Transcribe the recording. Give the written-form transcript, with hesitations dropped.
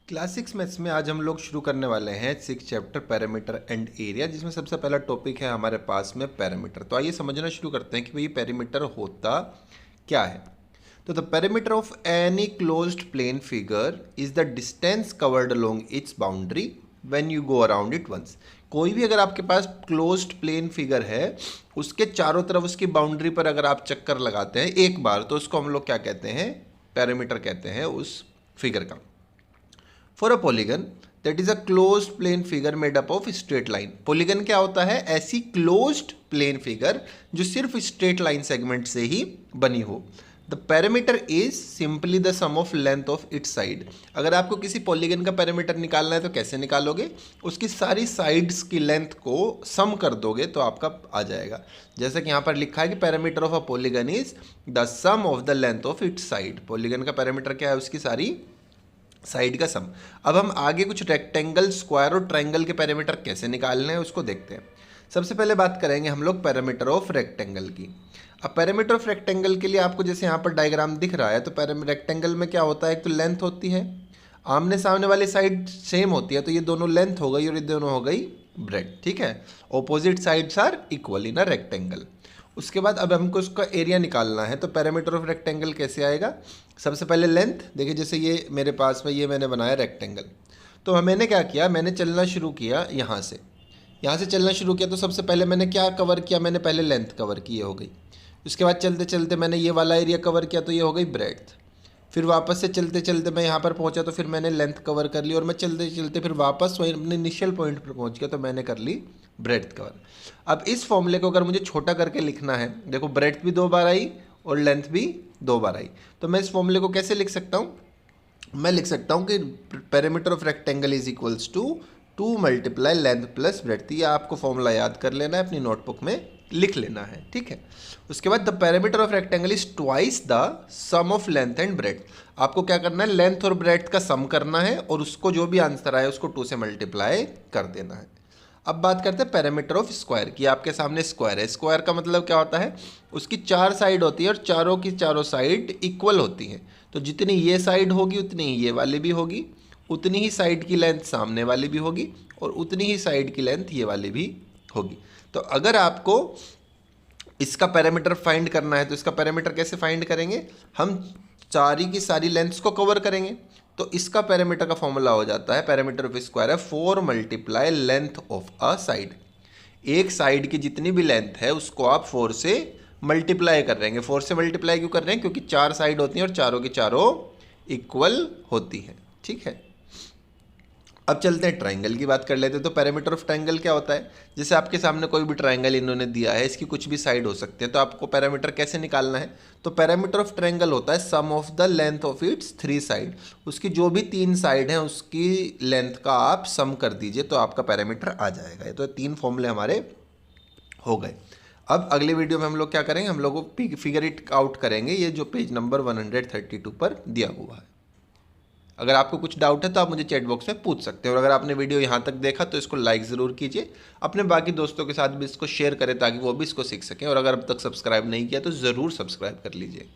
Class 6 maths में आज हम लोग शुरू करने वाले हैं 6 चैप्टर पैरामीटर एंड एरिया, जिसमें सबसे पहला टॉपिक है हमारे पास में पैरामीटर। तो आइए समझना शुरू करते हैं कि भाई पैरामीटर होता क्या है। तो the parameter of any closed plane figure is the distance covered along its boundary when you go around it once. कोई भी अगर आपके पास क्लोज्ड प्लेन फिगर है, उसके चारों तरफ उसकी बाउंड्री पर अगर आप चक्कर लगाते हैं एक बार, तो उसको हम लोग क्या कहते हैं, पैरामीटर कहते हैं उस फिगर का। For a polygon that is a closed plane figure made up of straight line. Polygon क्या होता है? ऐसी क्लोज्ड प्लेन फिगर जो सिर्फ स्ट्रेट लाइन सेगमेंट से ही बनी हो। The parameter is simply the sum of length of its side. अगर आपको किसी पॉलीगन का पैरामीटर निकालना है तो कैसे निकालोगे? उसकी सारी साइड्स की लेंथ को सम कर दोगे तो आपका आ जाएगा। जैसे कि यहाँ पर लिखा है कि parameter of a polygon is the sum of the length of its side. Polygon का पैरामीटर क्या है? उसकी सारी साइड का सम। अब हम आगे कुछ रेक्टेंगल, स्क्वायर और ट्रायंगल के पैरामीटर कैसे निकालने हैं उसको देखते हैं। सबसे पहले बात करेंगे हम लोग पैरामीटर ऑफ रेक्टेंगल की। अब पैरामीटर ऑफ रेक्टेंगल के लिए आपको जैसे यहाँ पर डायग्राम दिख रहा है, तो रेक्टेंगल में क्या होता है, एक तो लेंथ होती है, आमने सामने वाली साइड सेम होती है, तो ये दोनों लेंथ हो गई और ये दोनों हो गई ब्रेड। ठीक है, opposite sides are equal in a rectangle. उसके बाद अब हमको उसका एरिया निकालना है, तो पैरामीटर ऑफ रेक्टेंगल कैसे आएगा? सबसे पहले लेंथ देखिए, जैसे ये मेरे पास में ये मैंने बनाया रेक्टेंगल, तो मैंने क्या किया, मैंने चलना शुरू किया यहाँ से चलना शुरू किया। तो सबसे पहले मैंने क्या कवर किया, मैंने पहले लेंथ कवर की, ये हो गई। उसके बाद चलते चलते मैंने ये वाला एरिया कवर किया, तो ये हो गई ब्रेड्थ। फिर वापस से चलते चलते मैं यहाँ पर पहुँचा, तो फिर मैंने लेंथ कवर कर ली, और मैं चलते चलते फिर वापस वहीं अपने इनिशियल पॉइंट पर पहुँच गया, तो मैंने कर ली ब्रेड्थ कवर। अब इस फॉर्मूले को अगर मुझे छोटा करके लिखना है, देखो ब्रेड्थ भी 2 बार आई और लेंथ भी 2 बार आई, तो मैं इस फॉर्मूले को कैसे लिख सकता हूँ? मैं लिख सकता हूँ कि parameter of rectangle is equals to 2 multiply length plus breadth. ये आपको फॉर्मूला याद कर लेना है, अपनी नोटबुक में लिख लेना है। ठीक है, उसके बाद the parameter of rectangle is twice the sum of length and breadth. आपको क्या करना है, लेंथ और ब्रेड्थ का सम करना है, और उसको जो भी आंसर आए उसको 2 से मल्टीप्लाई कर देना है। अब बात करते हैं पैरामीटर ऑफ स्क्वायर की। आपके सामने स्क्वायर है। स्क्वायर का मतलब क्या होता है? उसकी 4 साइड होती है और चारों की चारों साइड इक्वल होती हैं। तो जितनी ये साइड होगी उतनी ही ये वाली भी होगी, उतनी ही साइड की लेंथ सामने वाली भी होगी, और उतनी ही साइड की लेंथ ये वाली भी होगी। तो अगर आपको इसका पैरामीटर फाइंड करना है, तो इसका पैरामीटर कैसे फाइंड करेंगे? हम सारी की सारी लेंथ्स को कवर करेंगे, तो इसका पैरामीटर का फॉर्मूला हो जाता है, पैरामीटर ऑफ स्क्वायर है 4 multiply length of a side. एक साइड की जितनी भी लेंथ है उसको आप 4 से मल्टीप्लाई कर रहे हैं। 4 से मल्टीप्लाई क्यों कर रहे हैं? क्योंकि 4 साइड होती हैं और चारों की चारों इक्वल होती हैं। ठीक है, अब चलते हैं ट्रायंगल की बात कर लेते हैं। तो पैरामीटर ऑफ ट्रायंगल क्या होता है? जैसे आपके सामने कोई भी ट्रायंगल इन्होंने दिया है, इसकी कुछ भी साइड हो सकती है, तो आपको पैरामीटर कैसे निकालना है? तो पैरामीटर ऑफ ट्रायंगल होता है sum of the length of its 3 side. उसकी जो भी 3 साइड हैं उसकी लेंथ का आप सम कर दीजिए, तो आपका पैरामीटर आ जाएगा। ये तो 3 फॉर्मूले हमारे हो गए। अब अगले वीडियो में हम लोग क्या करेंगे, हम लोग फिगर इट आउट करेंगे, ये जो पेज नंबर 132 पर दिया हुआ है। अगर आपको कुछ डाउट है तो आप मुझे चैट बॉक्स में पूछ सकते हैं, और अगर आपने वीडियो यहाँ तक देखा तो इसको लाइक ज़रूर कीजिए, अपने बाकी दोस्तों के साथ भी इसको शेयर करें ताकि वो भी इसको सीख सकें, और अगर अब तक सब्सक्राइब नहीं किया तो ज़रूर सब्सक्राइब कर लीजिए।